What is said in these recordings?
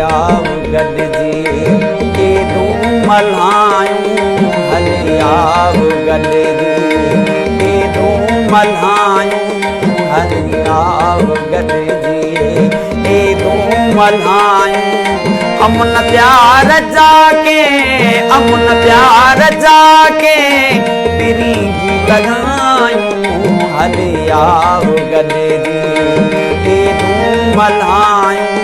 आव गॾिजी केॾूं मल्हायूं हली आव गॾिजी केॾूं मल्हायूं हली आव गॾिजी केॾूं मल्हायूं अमन प्यार जाके अमन प्यार जाके पिरीगी लॻायूं हली आव गॾिजी केॾूं मल्हायूं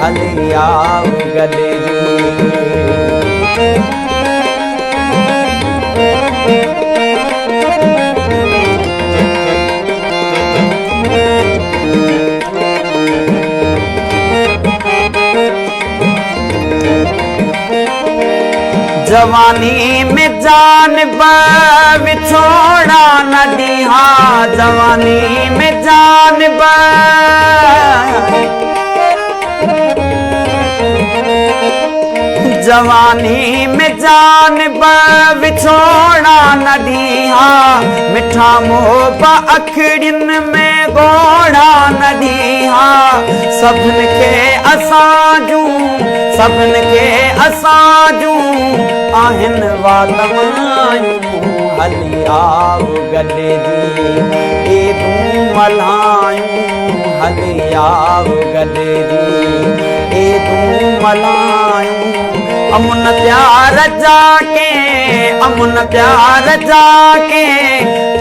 हली आव गॾिजी जवानी में जान बिछोड़ा न दीहा जवानी में जान जवानी में जान बिछोड़ा न दीहा मिठा मोह अखड़िन में गोड़ा न दीहा सबन के असाजूं सबन के असाजूं आहिन वातमायूं हली आव गॾिजी केॾूं मल्हायूं हली आव गॾिजी केॾूं मल्हायूं अमन प्यार जाके अमन प्यार जाके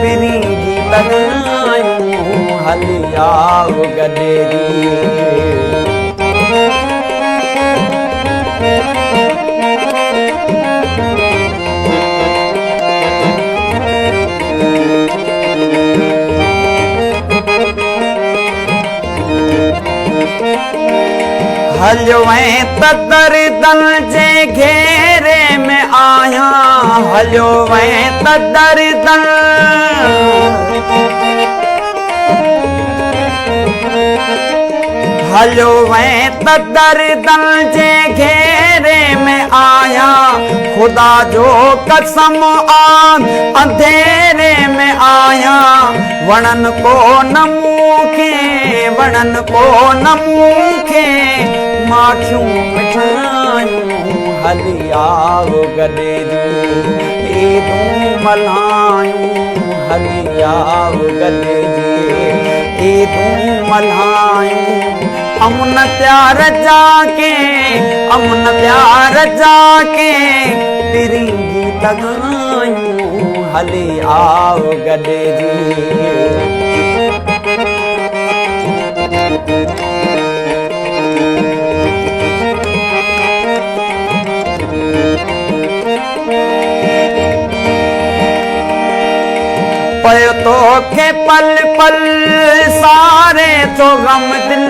पिरीगी लॻायूं हली आव गॾिजी हलियो ऐं त दर्दन जे घेरे में आया हलियो ऐं त दर्दन हलियो ऐं त दर्दन जे घेरे में आया खुदा जो कसम अंधेरे में आया वणन को न मूंखे वणन को न मूंखे माखियूं मिठायूं हली आव गॾिजी केॾूं मल्हायूं हली आव गॾिजी केॾूं मल्हायूं अमन प्यार जाके अमन प्यार जाके पिरीगी लॻायूं हली आव गॾिजी पयो तोखे पल पल सारे तो गम दिल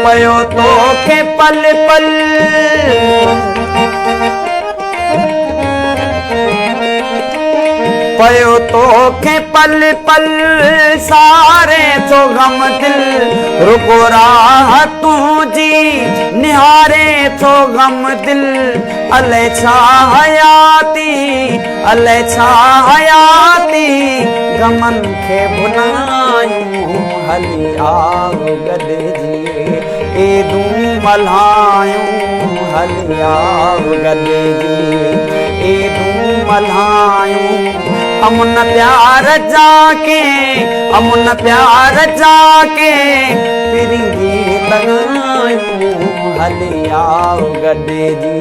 पयो तोखे पल पल पयो तोखे पल पल सारे तो गम दिल रुको राहतूं जी निहारे तो गम दिल अले छा हयाती अले छा हयाती गमन खे भुलायूं हली आव गॾिजी केॾूं मल्हायूं हली आव गॾिजी केॾूं मल्हायूं अमन प्यार जाके अमन प्यार जाके पिरीगी लॻायूं हली आव गॾिजी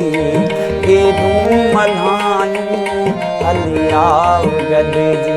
केॾूं मल्हायूं हली आव गॾिजी